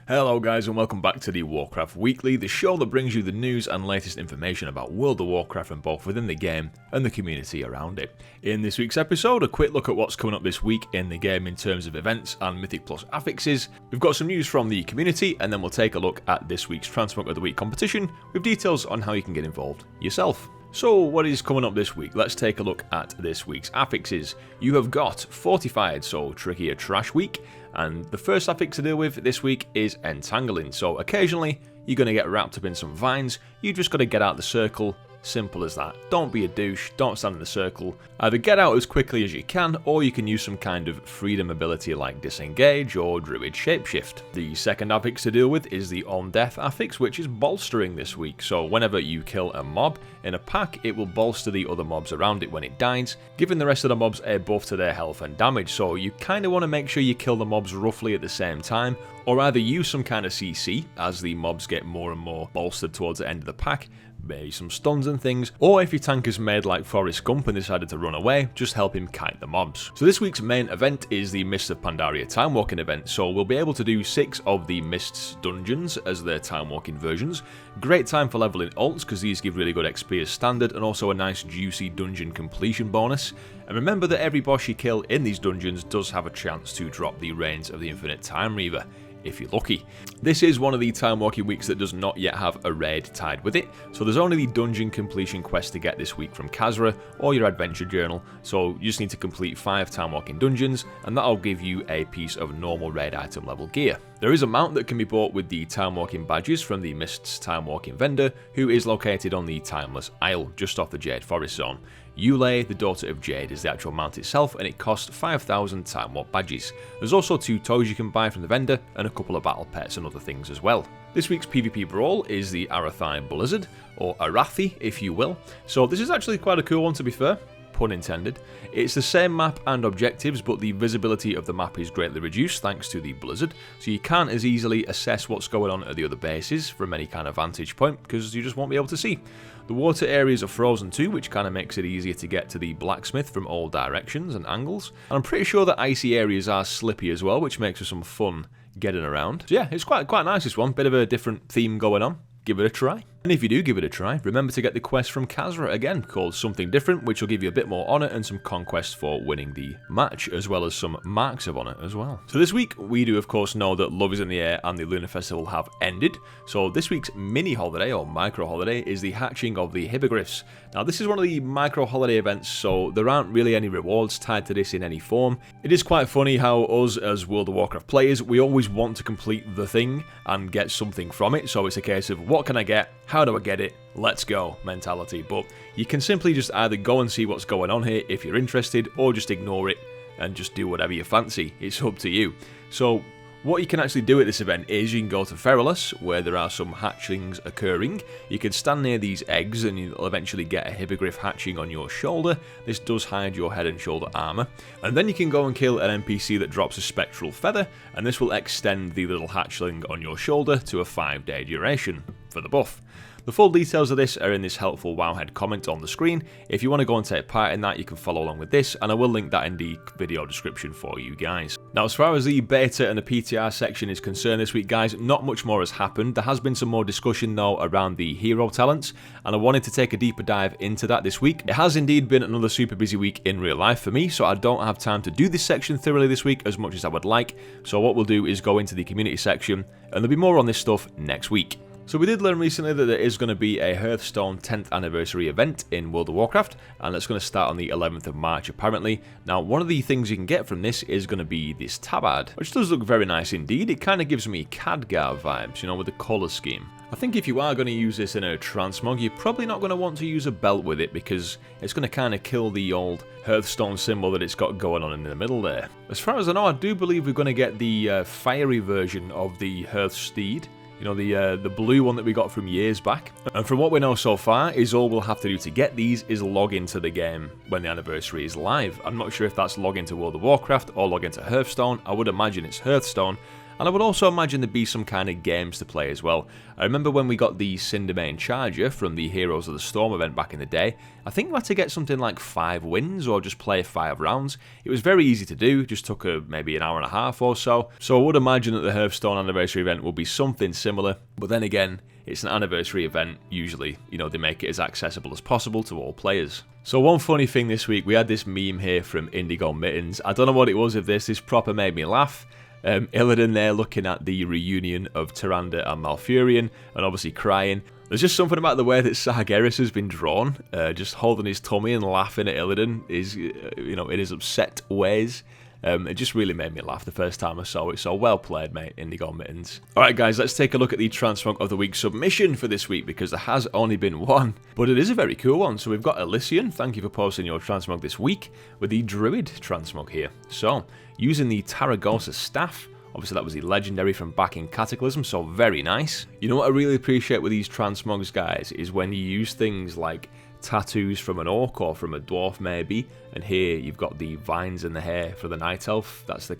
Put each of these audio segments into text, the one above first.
Hello guys and welcome back to the Warcraft Weekly, the show that brings you the news and latest information about World of Warcraft and both within the game and the community around it. In this week's episode, a quick look at what's coming up this week in the game in terms of events and Mythic Plus affixes. We've got some news from the community and then we'll take a look at this week's Transmog of the Week competition with details on how you can get involved yourself. So what is coming up this week? Let's take a look at this week's affixes. You have got Fortified, so Trickier Trash Week, and the first affix to deal with this week is Entangling. So occasionally you're going to get wrapped up in some vines, you just got to get out the circle. Simple as that. Don't be a douche, don't stand in the circle. Either get out as quickly as you can, or you can use some kind of freedom ability like Disengage or Druid Shapeshift. The second affix to deal with is the On Death affix, which is bolstering this week. So whenever you kill a mob in a pack, it will bolster the other mobs around it when it dies, giving the rest of the mobs a buff to their health and damage. So you kind of want to make sure you kill the mobs roughly at the same time, or either use some kind of CC as the mobs get more and more bolstered towards the end of the pack, maybe some stuns and things, or if your tank is made like Forrest Gump and decided to run away, just help him kite the mobs. So this week's main event is the Mists of Pandaria time walking event, so we'll be able to do 6 of the Mists dungeons as their time walking versions. Great time for leveling ults because these give really good XP as standard and also a nice juicy dungeon completion bonus. And remember that every boss you kill in these dungeons does have a chance to drop the Reigns of the Infinite Time Reaver, if you're lucky. This is one of the time walking weeks that does not yet have a raid tied with it, so there's only the dungeon completion quest to get this week from Khazra or your adventure journal, so you just need to complete 5 time walking dungeons and that'll give you a piece of normal raid item level gear. There is a mount that can be bought with the time walking badges from the Mists time walking vendor, who is located on the Timeless Isle just off the Jade Forest zone. Yulei, the Daughter of Jade, is the actual mount itself and it costs 5,000 time warp badges. There's also 2 toys you can buy from the vendor and a couple of battle pets and other things as well. This week's PvP Brawl is the Arathi Blizzard, or Arathi if you will. So this is actually quite a cool one, to be fair. Pun intended. It's the same map and objectives, but the visibility of the map is greatly reduced thanks to the blizzard, so you can't as easily assess what's going on at the other bases from any kind of vantage point because you just won't be able to see. The water areas are frozen too, which kind of makes it easier to get to the blacksmith from all directions and angles, and I'm pretty sure that icy areas are slippy as well, which makes for some fun getting around. So yeah, it's quite nice, this one. Bit of a different theme going on. Give it a try. And if you do give it a try, remember to get the quest from Khazra again, called Something Different, which will give you a bit more honour and some conquest for winning the match, as well as some marks of honour as well. So this week, we do of course know that Love is in the Air and the Lunar Festival have ended, so this week's mini holiday, or micro holiday, is the hatching of the hippogriffs. Now this is one of the micro holiday events, so there aren't really any rewards tied to this in any form. It is quite funny how us as World of Warcraft players, we always want to complete the thing and get something from it, so it's a case of what can I get? How do I get it? Let's go mentality. But you can simply just either go and see what's going on here if you're interested, or just ignore it and just do whatever you fancy. It's up to you. So what you can actually do at this event is you can go to Feralus, where there are some hatchlings occurring. You can stand near these eggs and you'll eventually get a hippogriff hatching on your shoulder. This does hide your head and shoulder armour. And then you can go and kill an NPC that drops a spectral feather, and this will extend the little hatchling on your shoulder to a 5-day duration for the buff. The full details of this are in this helpful Wowhead comment on the screen. If you want to go and take part in that, you can follow along with this, and I will link that in the video description for you guys. Now, as far as the beta and the PTR section is concerned this week, guys, not much more has happened. There has been some more discussion, though, around the hero talents, and I wanted to take a deeper dive into that this week. It has indeed been another super busy week in real life for me, so I don't have time to do this section thoroughly this week as much as I would like. So what we'll do is go into the community section, and there'll be more on this stuff next week. So we did learn recently that there is going to be a Hearthstone 10th Anniversary event in World of Warcraft, and it's going to start on the 11th of March apparently. Now, one of the things you can get from this is going to be this tabard, which does look very nice indeed. It kind of gives me Khadgar vibes, you know, with the colour scheme. I think if you are going to use this in a Transmog, you're probably not going to want to use a belt with it because it's going to kind of kill the old Hearthstone symbol that it's got going on in the middle there. As far as I know, I do believe we're going to get the fiery version of the Hearthsteed. You know, the blue one that we got from years back. And from what we know so far, is all we'll have to do to get these is log into the game when the anniversary is live. I'm not sure if that's log into World of Warcraft or log into Hearthstone. I would imagine it's Hearthstone. and I would also imagine there'd be some kind of games to play as well. I remember when we got the Cindermane Charger from the Heroes of the Storm event back in the day, I think we had to get something like 5 wins or just play 5 rounds. It was very easy to do, just took maybe an hour and a half or so. So I would imagine that the Hearthstone Anniversary event will be something similar, but then again, it's an anniversary event. Usually, they make it as accessible as possible to all players. So one funny thing this week, we had this meme here from Indigo Mittens. I don't know what it was of this proper made me laugh. Illidan there looking at the reunion of Tyrande and Malfurion, and obviously crying. There's just something about the way that Sargeras has been drawn, just holding his tummy and laughing at Illidan, in his upset ways. It just really made me laugh the first time I saw it, so well played, mate, Indigo Mittens. Alright guys, let's take a look at the Transmog of the Week submission for this week, because there has only been one, but it is a very cool one. So we've got Elysian, thank you for posting your Transmog this week, with the Druid Transmog here. So, using the Taragosa Staff, obviously that was the legendary from back in Cataclysm, so very nice. You know what I really appreciate with these Transmogs, guys, is when you use things like tattoos from an orc or from a dwarf maybe, and here you've got the vines in the hair for the night elf. That's their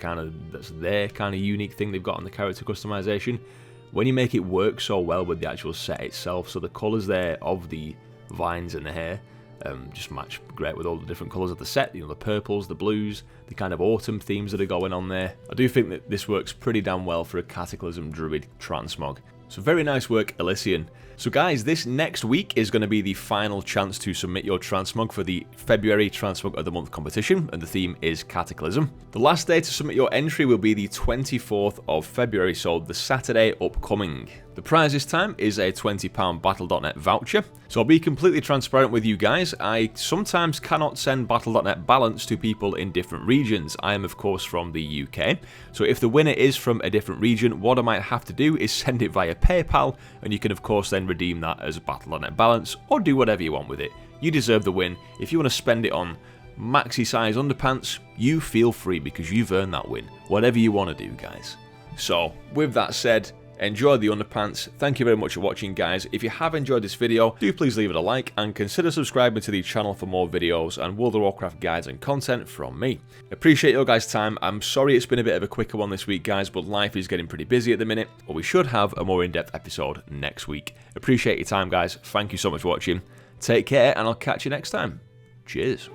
kind of unique thing they've got on the character customization. When you make it work so well with the actual set itself, so the colours there of the vines in the hair just match great with all the different colours of the set, the purples, the blues, the kind of autumn themes that are going on there. I do think that this works pretty damn well for a Cataclysm Druid Transmog. So very nice work, Elysian. So guys, this next week is going to be the final chance to submit your Transmog for the February Transmog of the Month competition, and the theme is Cataclysm. The last day to submit your entry will be the 24th of February, so the Saturday upcoming. The prize this time is a £20 Battle.net voucher. So I'll be completely transparent with you guys. I sometimes cannot send Battle.net balance to people in different regions. I am of course from the UK. So if the winner is from a different region, what I might have to do is send it via PayPal, and you can of course then redeem that as Battle.net balance, or do whatever you want with it. You deserve the win. If you want to spend it on maxi size underpants, you feel free, because you've earned that win. Whatever you want to do, guys. So with that said, enjoy the underpants. Thank you very much for watching, guys. If you have enjoyed this video, do please leave it a like and consider subscribing to the channel for more videos and World of Warcraft guides and content from me. Appreciate your guys' time. I'm sorry it's been a bit of a quicker one this week, guys, but life is getting pretty busy at the minute, but we should have a more in-depth episode next week. Appreciate your time, guys. Thank you so much for watching. Take care, and I'll catch you next time. Cheers.